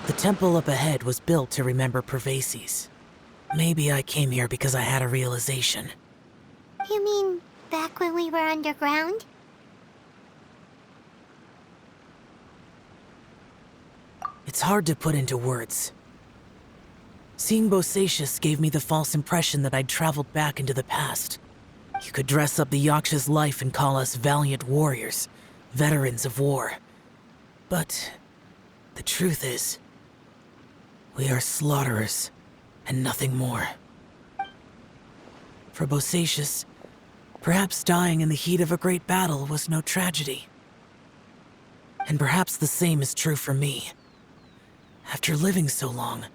The temple up ahead was built to remember Pervases. Maybe I came here because I had a realization. You mean back when we were underground? It's hard to put into words. Seeing Bosacius gave me the false impression that I'd traveled back into the past. You could dress up the Yaksha's life and call us valiant warriors, veterans of war. But the truth is, we are slaughterers, and nothing more. For Bosacius, perhaps dying in the heat of a great battle was no tragedy. And perhaps the same is true for me. After living so long,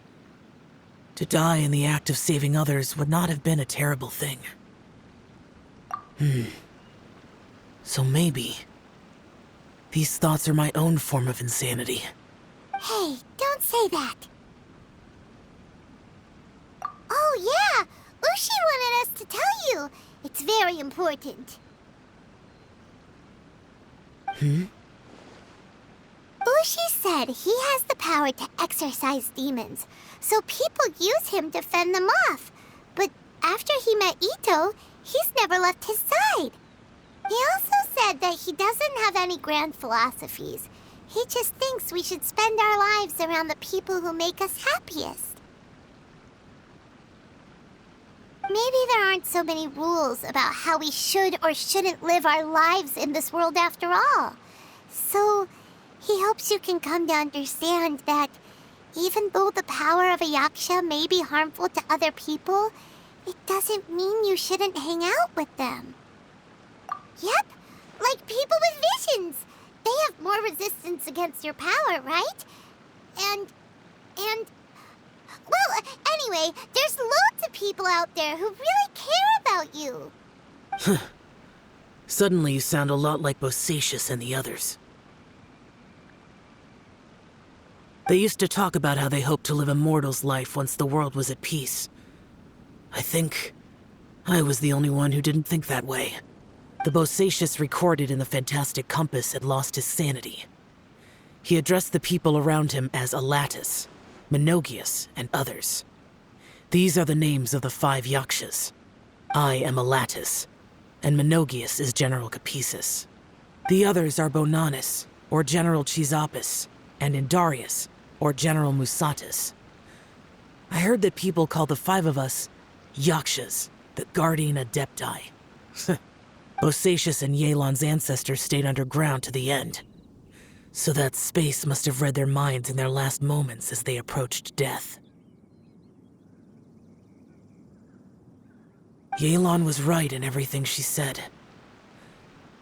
to die in the act of saving others would not have been a terrible thing. So maybe these thoughts are my own form of insanity. Hey, don't say that. Oh yeah, Ushi wanted us to tell you. It's very important. Ushi said he has the power to exorcise demons, so people use him to fend them off. But after he met Ito, he's never left his side. He also said that he doesn't have any grand philosophies. He just thinks we should spend our lives around the people who make us happiest. Maybe there aren't so many rules about how we should or shouldn't live our lives in this world after all. So he hopes you can come to understand that even though the power of a Yaksha may be harmful to other people, it doesn't mean you shouldn't hang out with them. Yep, like people with visions. They have more resistance against your power, right? And... Well, anyway, there's loads of people out there who really care about you. Suddenly you sound a lot like Bosacius and the others. They used to talk about how they hoped to live a mortal's life once the world was at peace. I think I was the only one who didn't think that way. The Bosacius recorded in the Fantastic Compass had lost his sanity. He addressed the people around him as Alatus, Menogias, and others. These are the names of the 5 Yakshas. I am Alatus, and Menogias is General Capisis. The others are Bonanis, or General Chisapis, and Indarius, or General Musatis. I heard that people call the 5 of us Yakshas, the Guardian Adepti. Bosacius and Yelan's ancestors stayed underground to the end. So that space must have read their minds in their last moments as they approached death. Yelan was right in everything she said.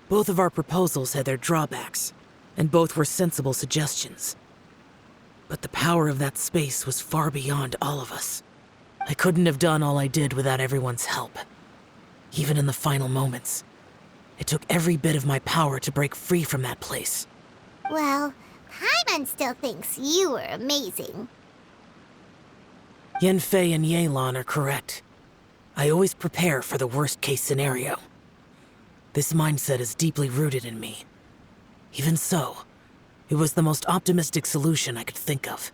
Both of our proposals had their drawbacks, and both were sensible suggestions. But the power of that space was far beyond all of us. I couldn't have done all I did without everyone's help. Even in the final moments, it took every bit of my power to break free from that place. Well, Paimon still thinks you were amazing. Yanfei and Yelan are correct. I always prepare for the worst-case scenario. This mindset is deeply rooted in me. Even so, it was the most optimistic solution I could think of.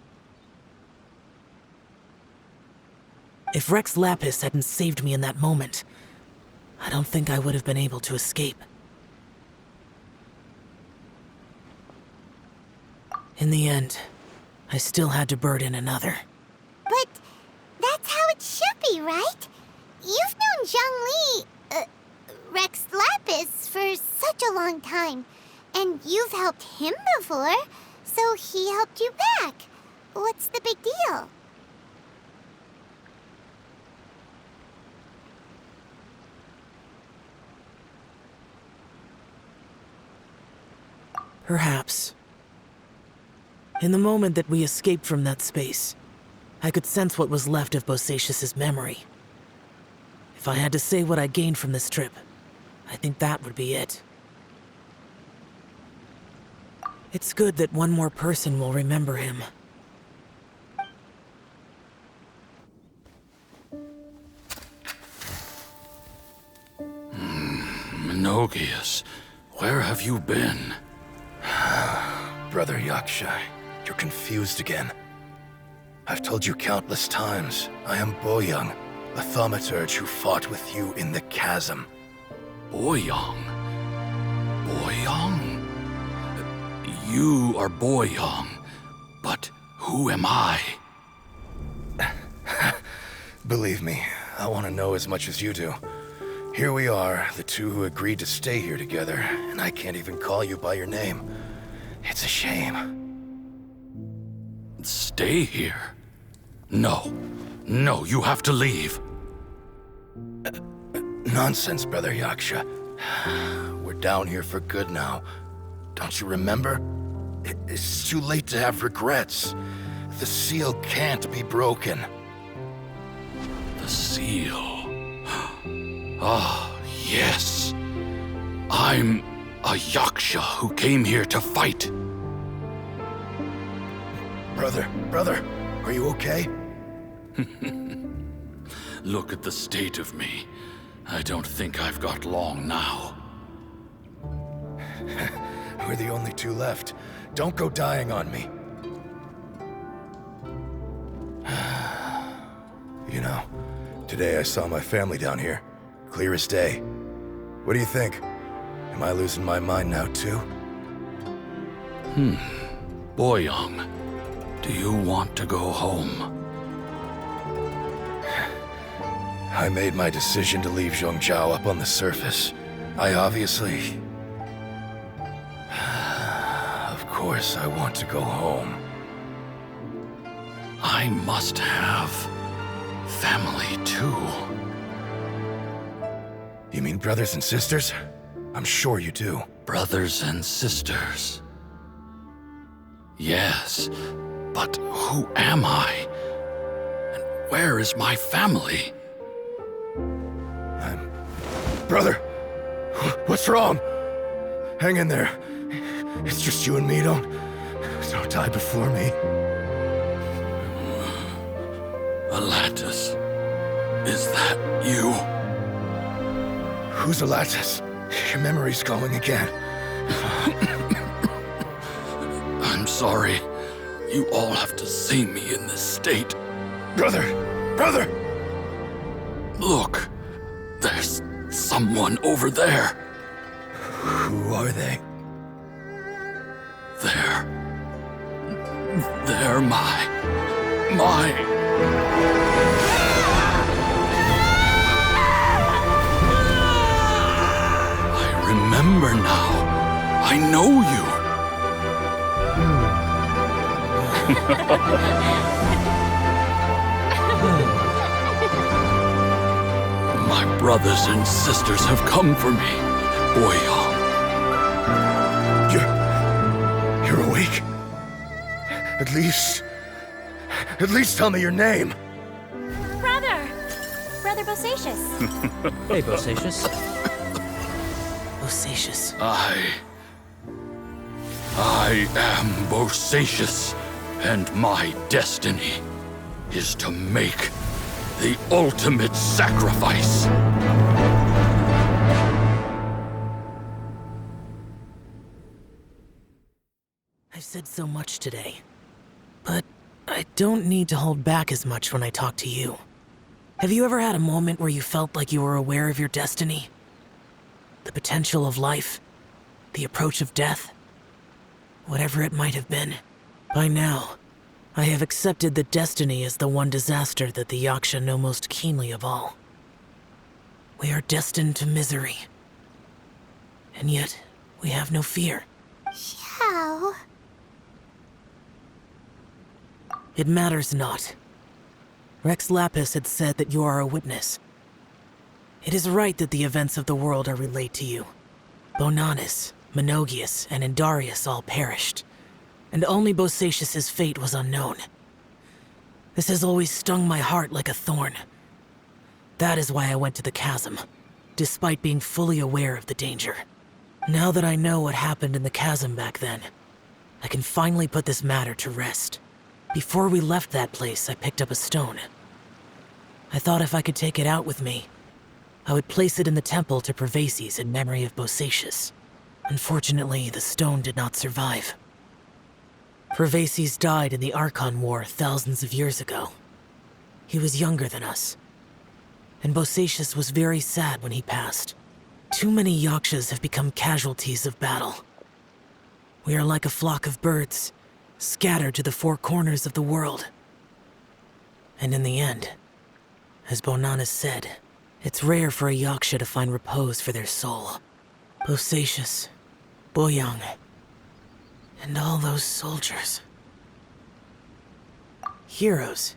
If Rex Lapis hadn't saved me in that moment, I don't think I would have been able to escape. In the end, I still had to burden another. But that's how it should be, right? You've known Zhang Li, Rex Lapis, for such a long time. And you've helped him before, so he helped you back. What's the big deal? Perhaps. In the moment that we escaped from that space, I could sense what was left of Bosacius's memory. If I had to say what I gained from this trip, I think that would be it. It's good that one more person will remember him. Menogias, where have you been? Brother Yaksha, you're confused again. I've told you countless times, I am Boyoung, a thaumaturge who fought with you in the chasm. Boyoung? Boyoung? You are Boyoung, but who am I? Believe me, I want to know as much as you do. Here we are, the two who agreed to stay here together, and I can't even call you by your name. It's a shame. Stay here? No. No, you have to leave. Nonsense, Brother Yaksha. We're down here for good now. Don't you remember? It's too late to have regrets. The seal can't be broken. The seal. Ah, yes. I'm a Yaksha who came here to fight. Brother, are you okay? Look at the state of me. I don't think I've got long now. We're the only two left. Don't go dying on me. You know, today I saw my family down here. Clear as day. What do you think? Am I losing my mind now too? Boyoung, do you want to go home? I made my decision to leave Zhongzhou up on the surface. I obviously... Of course I want to go home. I must have family too. You mean brothers and sisters? I'm sure you do. Brothers and sisters. Yes, but who am I? And where is my family? Brother! What's wrong? Hang in there. It's just you and me, don't die before me. Alatus, is that you? Who's Alatus? Your memory's going again. I'm sorry. You all have to see me in this state. Brother! Look, there's someone over there. Who are they? They're my... I remember now. I know you. My brothers and sisters have come for me, Boyoung. You're awake? At least tell me your name. Brother Bosacious. Hey, Bosacious. Bosacious. I am Bosacious, and my destiny is to make the ultimate sacrifice. I've said so much today, but I don't need to hold back as much when I talk to you. Have you ever had a moment where you felt like you were aware of your destiny? The potential of life? The approach of death? Whatever it might have been. By now, I have accepted that destiny is the one disaster that the Yaksha know most keenly of all. We are destined to misery. And yet, we have no fear. Xiao. It matters not. Rex Lapis had said that you are a witness. It is right that the events of the world are relayed to you. Bonanis, Menogias, and Indarius all perished, and only Bosacious' fate was unknown. This has always stung my heart like a thorn. That is why I went to the chasm, despite being fully aware of the danger. Now that I know what happened in the chasm back then, I can finally put this matter to rest. Before we left that place, I picked up a stone. I thought if I could take it out with me, I would place it in the temple to Pervases in memory of Bosacius. Unfortunately, the stone did not survive. Pervases died in the Archon War thousands of years ago. He was younger than us, and Bosacius was very sad when he passed. Too many Yakshas have become casualties of battle. We are like a flock of birds, scattered to the four corners of the world. And in the end, as Bonanas said, it's rare for a Yaksha to find repose for their soul. Bosacius, Boyang, and all those soldiers. Heroes.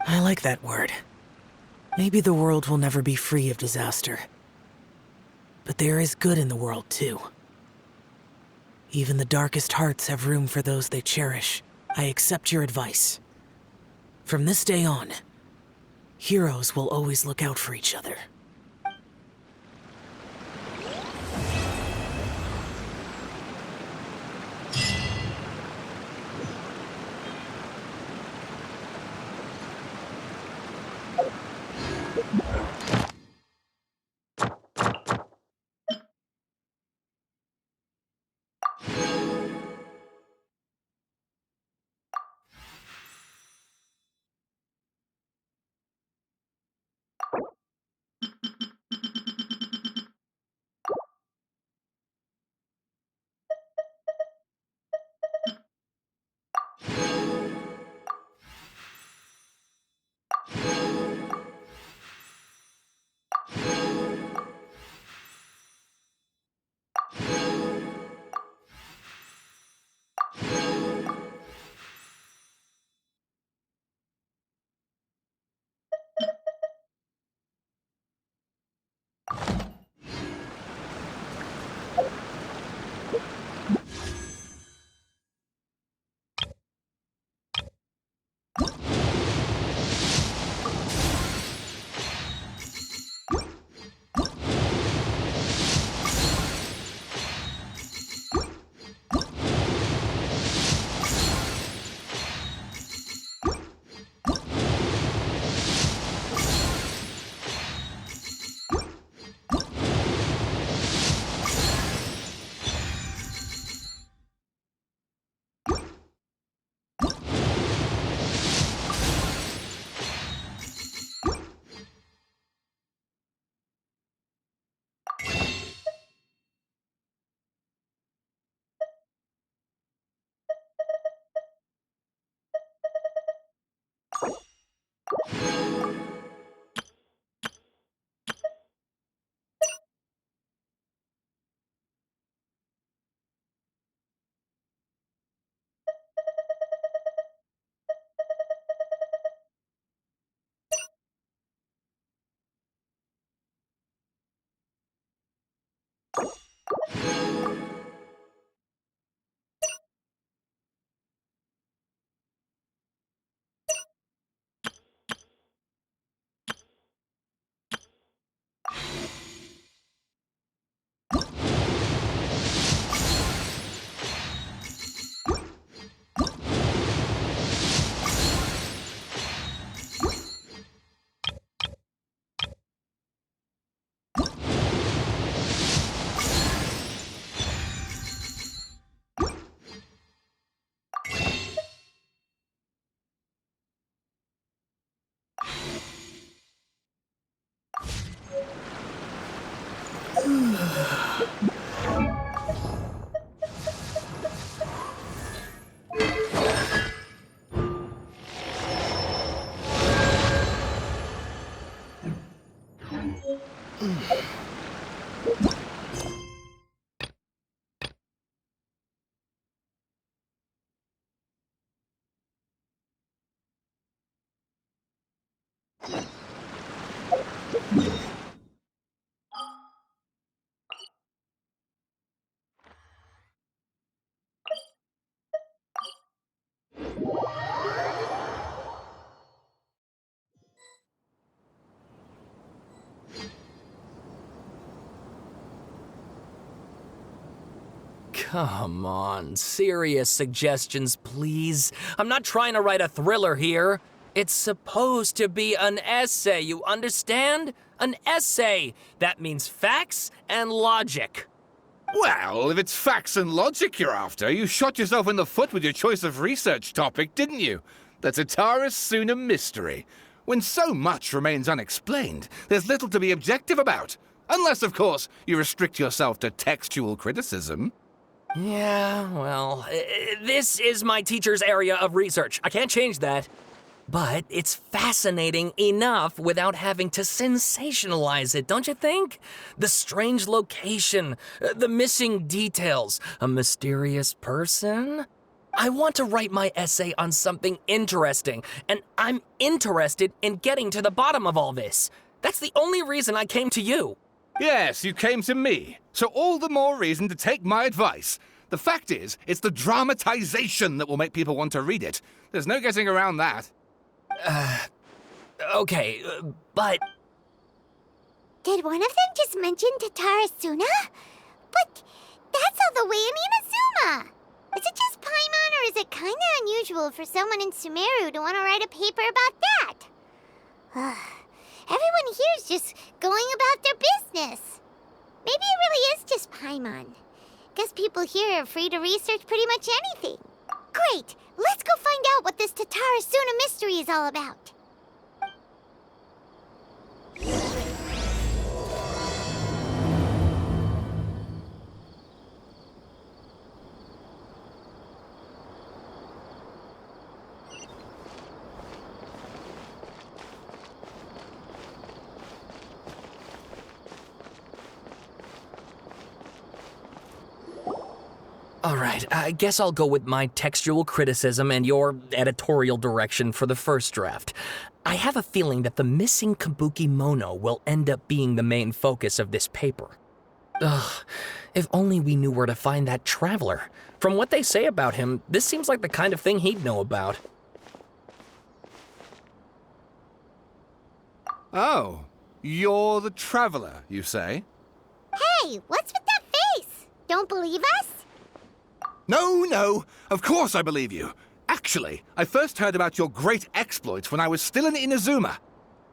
I like that word. Maybe the world will never be free of disaster. But there is good in the world, too. Even the darkest hearts have room for those they cherish. I accept your advice. From this day on, heroes will always look out for each other. Come on, serious suggestions, please. I'm not trying to write a thriller here. It's supposed to be an essay, you understand? An essay! That means facts and logic. Well, if it's facts and logic you're after, you shot yourself in the foot with your choice of research topic, didn't you? The Tatara Suna mystery. When so much remains unexplained, there's little to be objective about. Unless, of course, you restrict yourself to textual criticism. Yeah, well, this is my teacher's area of research. I can't change that. But it's fascinating enough without having to sensationalize it, don't you think? The strange location, the missing details, a mysterious person. I want to write my essay on something interesting, and I'm interested in getting to the bottom of all this. That's the only reason I came to you. Yes, you came to me. So all the more reason to take my advice. The fact is, it's the dramatization that will make people want to read it. There's no getting around that. Okay, but... Did one of them just mention Tatara Suna? But that's all the way in Inazuma! Is it just Paimon, or is it kinda unusual for someone in Sumeru to want to write a paper about that? Everyone here's just going about their business. Maybe it really is just Paimon. Guess people here are free to research pretty much anything. Great! Let's go find out what this Tatara Suna mystery is all about. All right, I guess I'll go with my textual criticism and your editorial direction for the first draft. I have a feeling that the missing Kabuki Mono will end up being the main focus of this paper. Ugh, if only we knew where to find that traveler. From what they say about him, this seems like the kind of thing he'd know about. Oh, you're the traveler, you say? Hey, what's with that face? Don't believe us? No, of course I believe you. Actually, I first heard about your great exploits when I was still in Inazuma.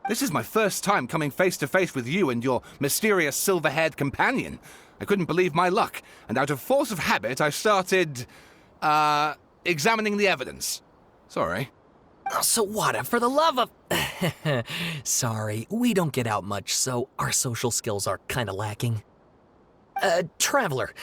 This is my first time coming face to face with you and your mysterious silver-haired companion. I couldn't believe my luck, and out of force of habit, I started, examining the evidence. Sorry. Oh, Sawada, for the love of... Sorry, we don't get out much, so our social skills are kinda lacking. Traveler,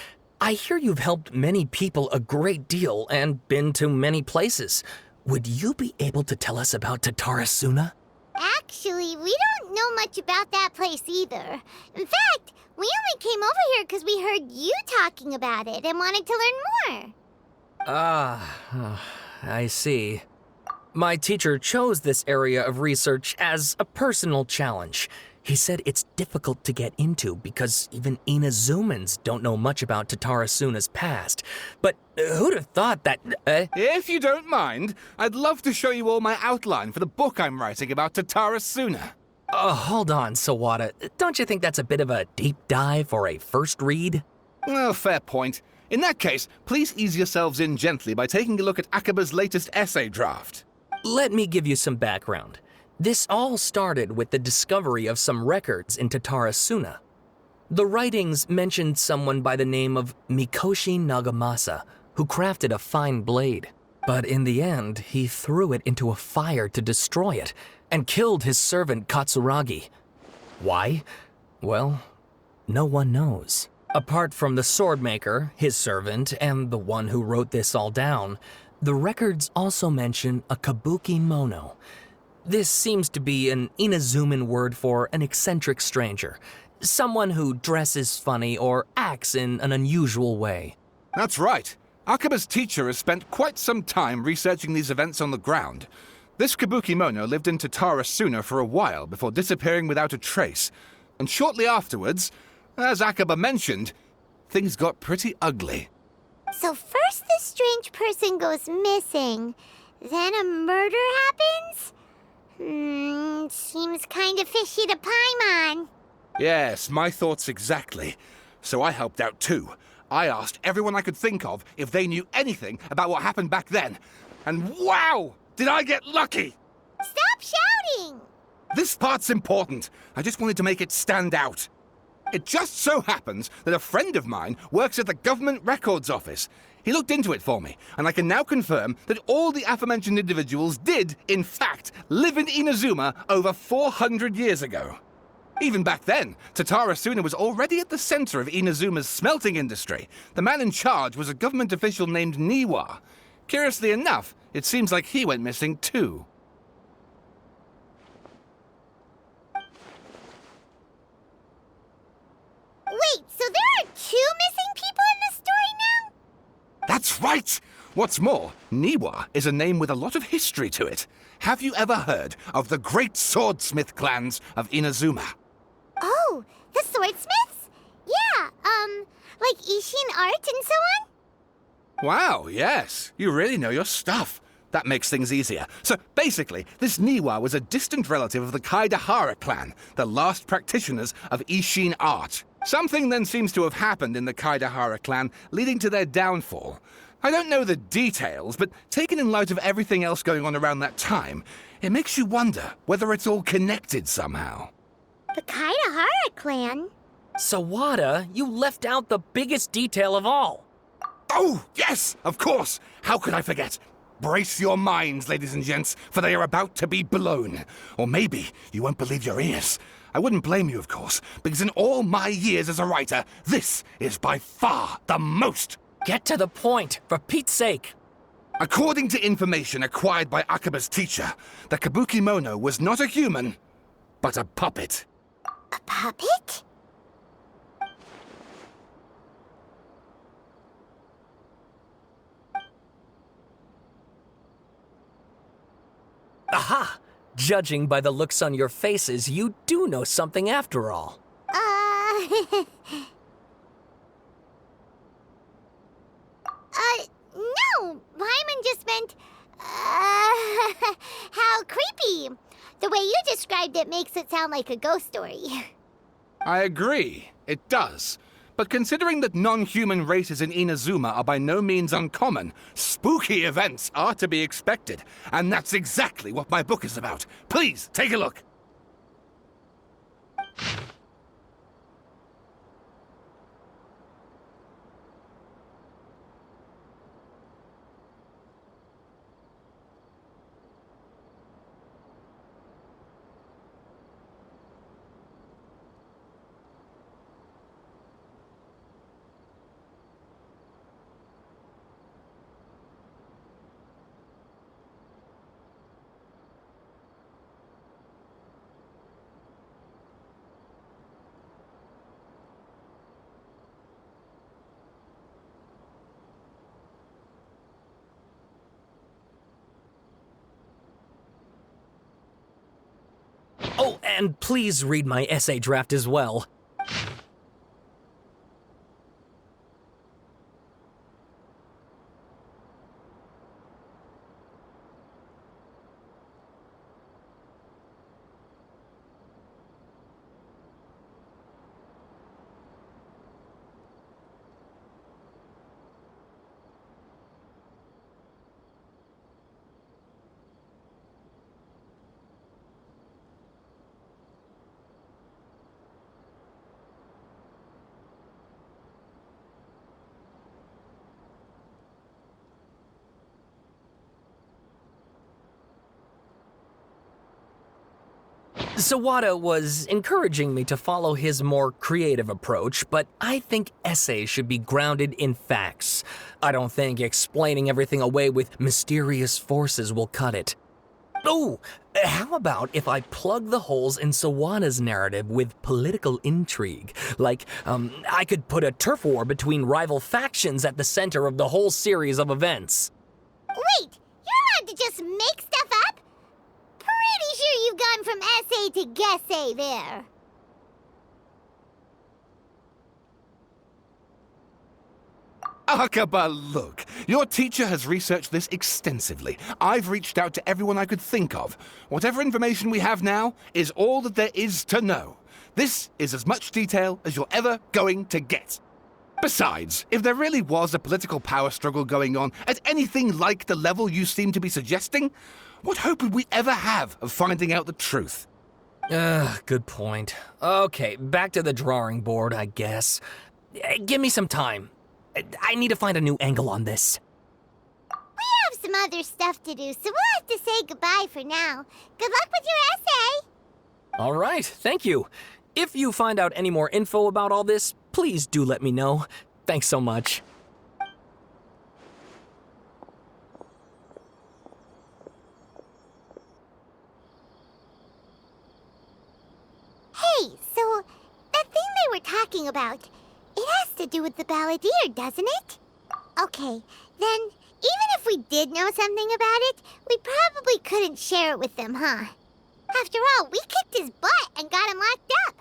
I hear you've helped many people a great deal and been to many places. Would you be able to tell us about Tatara Suna? Actually, we don't know much about that place either. In fact, we only came over here because we heard you talking about it and wanted to learn more. I see. My teacher chose this area of research as a personal challenge. He said it's difficult to get into because even Inazumans don't know much about Tatara Suna's past. But who'd have thought that... If you don't mind, I'd love to show you all my outline for the book I'm writing about Tatara Suna. Hold on, Sawada. Don't you think that's a bit of a deep dive for a first read? Well, fair point. In that case, please ease yourselves in gently by taking a look at Akaba's latest essay draft. Let me give you some background. This all started with the discovery of some records in Tatara Suna. The writings mentioned someone by the name of Mikoshi Nagamasa, who crafted a fine blade. But in the end, he threw it into a fire to destroy it, and killed his servant Katsuragi. Why? Well, no one knows. Apart from the swordmaker, his servant, and the one who wrote this all down, the records also mention a Kabuki Mono. This seems to be an Inazuman word for an eccentric stranger, someone who dresses funny or acts in an unusual way. That's right. Akaba's teacher has spent quite some time researching these events on the ground. This Kabuki Mono lived in Tatara Suna for a while before disappearing without a trace. And shortly afterwards, as Akaba mentioned, things got pretty ugly. So first this strange person goes missing, then a murder happens? Seems kind of fishy to Paimon. Yes, my thoughts exactly. So I helped out too. I asked everyone I could think of if they knew anything about what happened back then. And wow! Did I get lucky! Stop This part's important. I just wanted to make it stand out. It just so happens that a friend of mine works at the Government Records Office. He looked into it for me, and I can now confirm that all the aforementioned individuals did, in fact, live in Inazuma over 400 years ago. Even back then, Tatara Suna was already at the center of Inazuma's smelting industry. The man in charge was a government official named Niwa. Curiously enough, it seems like he went missing too. Wait, so there are 2 missing people in this story now? That's right! What's more, Niwa is a name with a lot of history to it. Have you ever heard of the great swordsmith clans of Inazuma? Oh, the swordsmiths? Yeah, like Ishin art and so on? Wow, yes. You really know your stuff. That makes things easier. So basically, this Niwa was a distant relative of the Kaidahara clan, the last practitioners of Ishin art. Something then seems to have happened in the Kaidahara clan, leading to their downfall. I don't know the details, but taken in light of everything else going on around that time, it makes you wonder whether it's all connected somehow. The Kaidahara clan? Sawada, you left out the biggest detail of all. Oh, yes, of course. How could I forget? Brace your minds, ladies and gents, for they are about to be blown. Or maybe you won't believe your ears. I wouldn't blame you, of course, because in all my years as a writer, this is by far the most. Get to the point, for Pete's sake. According to information acquired by Akaba's teacher, the Kabukimono was not a human, but a puppet. A puppet? Aha! Judging by the looks on your faces, you do know something after all. No, Lyman just meant, how creepy. The way you described it makes it sound like a ghost story. I agree, it does. But considering that non-human races in Inazuma are by no means uncommon, spooky events are to be expected. And that's exactly what my book is about. Please, take a look. Oh, and please read my essay draft as well. Sawada was encouraging me to follow his more creative approach, but I think essays should be grounded in facts. I don't think explaining everything away with mysterious forces will cut it. Oh, how about if I plug the holes in Sawada's narrative with political intrigue? Like, I could put a turf war between rival factions at the center of the whole series of events. Wait, you're allowed to just make stuff up? Pretty sure you've gone from essay to guessay there. Akaba, look. Your teacher has researched this extensively. I've reached out to everyone I could think of. Whatever information we have now is all that there is to know. This is as much detail as you're ever going to get. Besides, if there really was a political power struggle going on at anything like the level you seem to be suggesting, what hope would we ever have of finding out the truth? Good point. Okay, back to the drawing board, I guess. Give me some time. I need to find a new angle on this. We have some other stuff to do, so we'll have to say goodbye for now. Good luck with your essay! All right, thank you. If you find out any more info about all this, please do let me know. Thanks so much. Hey, so that thing they were talking about, it has to do with the balladeer, doesn't it? Okay, then even if we did know something about it, we probably couldn't share it with them, huh? After all, we kicked his butt and got him locked up.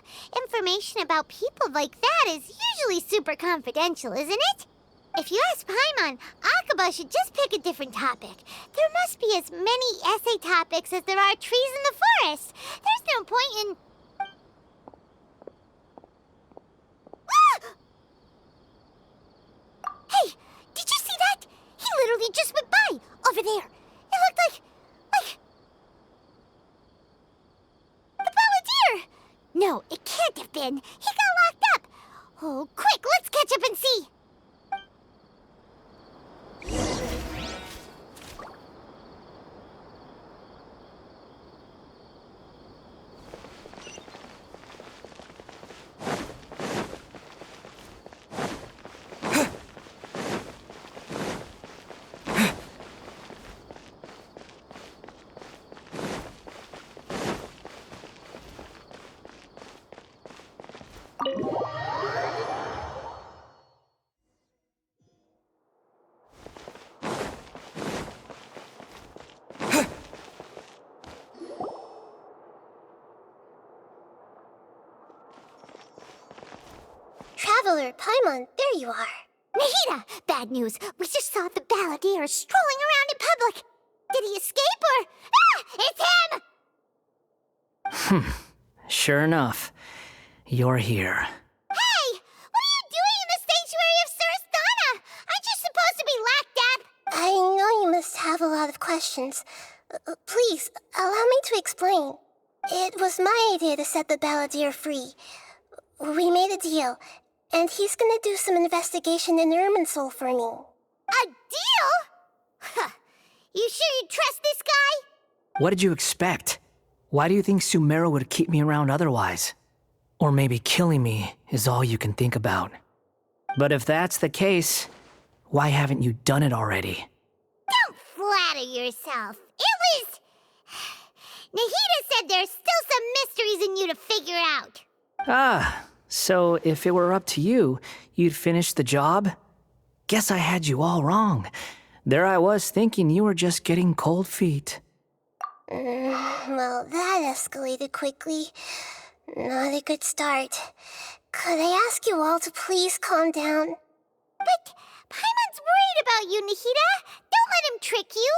Information about people like that is usually super confidential, isn't it? If you ask Paimon, Akaba should just pick a different topic. There must be as many essay topics as there are trees in the forest. There's no point in... Hey, did you see that? He literally just went by, over there. It looked like... the balladeer! No, it can't have been. He got locked up. Oh, quick, let's catch up and see. Traveler, Paimon, there you are. Nahida! Bad news. We just saw the balladeer strolling around in public. Did he escape or... Ah! It's him! Sure enough, you're here. Hey! What are you doing in the sanctuary of Suristana? Aren't you supposed to be locked up? I know you must have a lot of questions. Please, allow me to explain. It was my idea to set the balladeer free. We made a deal, and he's gonna do some investigation in Irminsul for me. A deal? Huh. You sure you trust this guy? What did you expect? Why do you think Sumeru would keep me around otherwise? Or maybe killing me is all you can think about. But if that's the case, why haven't you done it already? Don't flatter yourself. It was... Nahida said there's still some mysteries in you to figure out. Ah, so if it were up to you, you'd finish the job? Guess I had you all wrong. There I was thinking you were just getting cold feet. Well, that escalated quickly. Not a good start. Could I ask you all to please calm down? But Paimon's worried about you, Nahida. Don't let him trick you.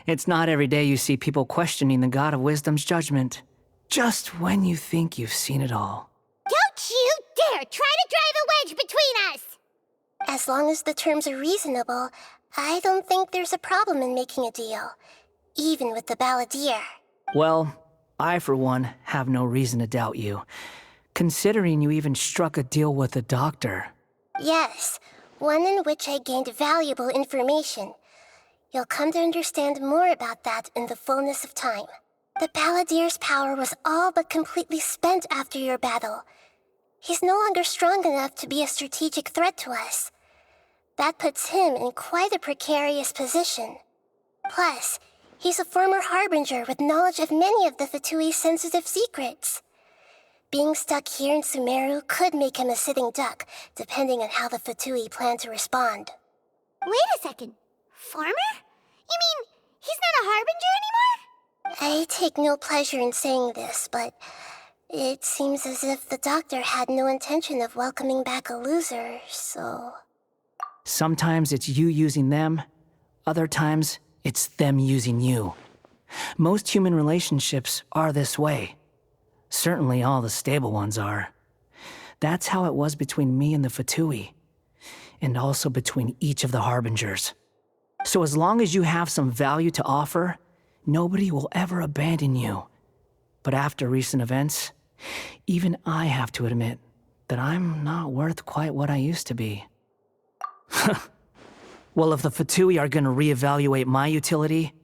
It's not every day you see people questioning the God of Wisdom's judgment. Just when you think you've seen it all. Don't you dare try to drive a wedge between us! As long as the terms are reasonable, I don't think there's a problem in making a deal. Even with the balladeer. Well, I for one have no reason to doubt you, considering you even struck a deal with the doctor. Yes, one in which I gained valuable information. You'll come to understand more about that in the fullness of time. The balladeer's power was all but completely spent after your battle. He's no longer strong enough to be a strategic threat to us. That puts him in quite a precarious position. Plus, he's a former harbinger with knowledge of many of the Fatui's sensitive secrets. Being stuck here in Sumeru could make him a sitting duck, depending on how the Fatui plan to respond. Wait a second. Farmer? You mean he's not a harbinger anymore? I take no pleasure in saying this, but it seems as if the doctor had no intention of welcoming back a loser, so... Sometimes it's you using them, other times it's them using you. Most human relationships are this way. Certainly all the stable ones are. That's how it was between me and the Fatui, and also between each of the harbingers. So as long as you have some value to offer, nobody will ever abandon you. But after recent events, even I have to admit that I'm not worth quite what I used to be. Well, if the Fatui are gonna reevaluate my utility,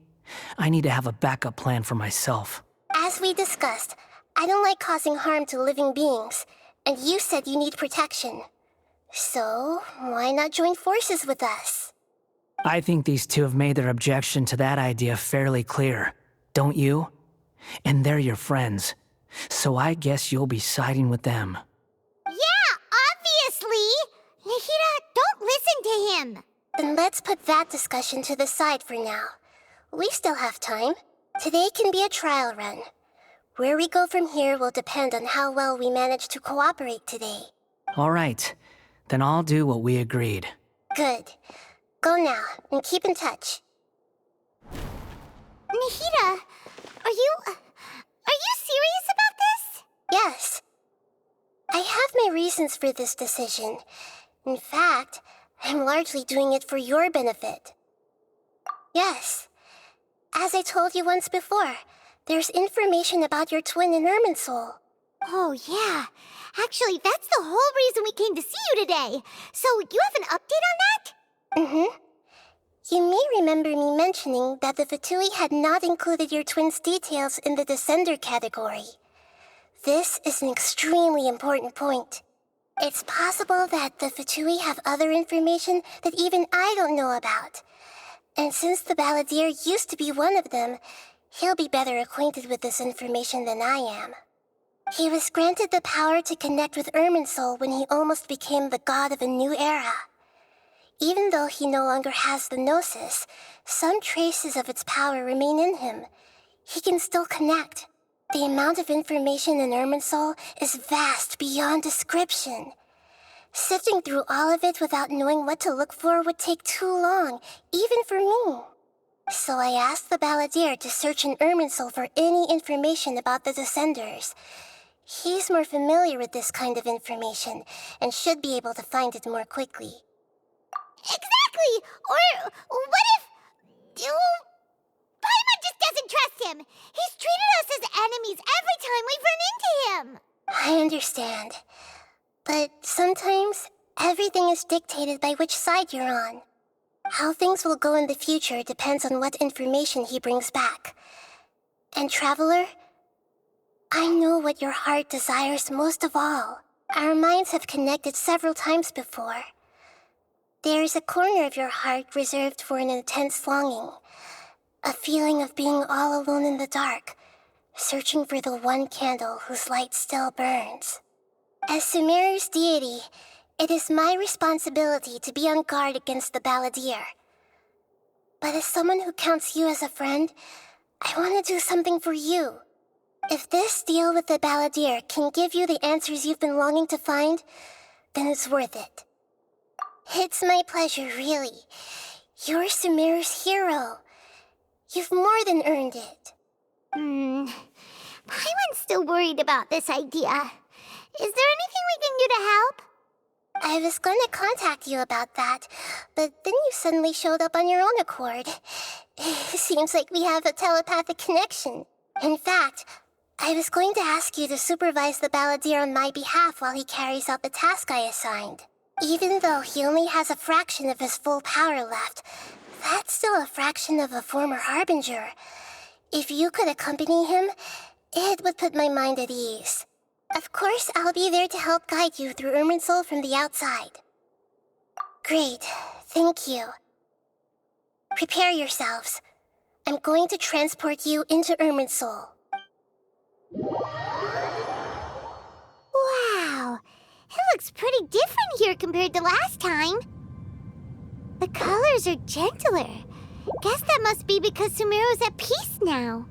I need to have a backup plan for myself. As we discussed, I don't like causing harm to living beings, and you said you need protection. So, why not join forces with us? I think these two have made their objection to that idea fairly clear, don't you? And they're your friends, so I guess you'll be siding with them. Yeah, obviously! Nahida, don't listen to him! Then let's put that discussion to the side for now. We still have time. Today can be a trial run. Where we go from here will depend on how well we manage to cooperate today. All right, then I'll do what we agreed. Good. Go now, and keep in touch. Nahida, are you serious about this? Yes. I have my reasons for this decision. In fact, I'm largely doing it for your benefit. Yes. As I told you once before, there's information about your twin in Irminsul. Oh, yeah. Actually, that's the whole reason we came to see you today. So, you have an update on that? Mm-hmm. You may remember me mentioning that the Fatui had not included your twin's details in the Descender category. This is an extremely important point. It's possible that the Fatui have other information that even I don't know about. And since the Balladeer used to be one of them, he'll be better acquainted with this information than I am. He was granted the power to connect with Irminsul when he almost became the god of a new era. Even though he no longer has the Gnosis, some traces of its power remain in him. He can still connect. The amount of information in Irminsul is vast beyond description. Sifting through all of it without knowing what to look for would take too long, even for me. So I asked the Balladeer to search in Irminsul for any information about the Descenders. He's more familiar with this kind of information, and should be able to find it more quickly. Exactly! Or what if... Paimon just doesn't trust him! He's treated us as enemies every time we've run into him! I understand. But sometimes, everything is dictated by which side you're on. How things will go in the future depends on what information he brings back. And Traveler, I know what your heart desires most of all. Our minds have connected several times before. There is a corner of your heart reserved for an intense longing. A feeling of being all alone in the dark, searching for the one candle whose light still burns. As Sumeru's deity, it is my responsibility to be on guard against the Balladeer. But as someone who counts you as a friend, I want to do something for you. If this deal with the Balladeer can give you the answers you've been longing to find, then it's worth it. It's my pleasure, really. You're Sumeru's hero. You've more than earned it. Paimon's still worried about this idea. Is there anything we can do to help? I was going to contact you about that, but then you suddenly showed up on your own accord. It seems like we have a telepathic connection. In fact, I was going to ask you to supervise the Balladeer on my behalf while he carries out the task I assigned. Even though he only has a fraction of his full power left, that's still a fraction of a former Harbinger. If you could accompany him, it would put my mind at ease. Of course, I'll be there to help guide you through Irminsul from the outside. Great, thank you. Prepare yourselves. I'm going to transport you into Irminsul. Wow, it looks pretty different here compared to last time. The colors are gentler. Guess that must be because Sumeru's at peace now.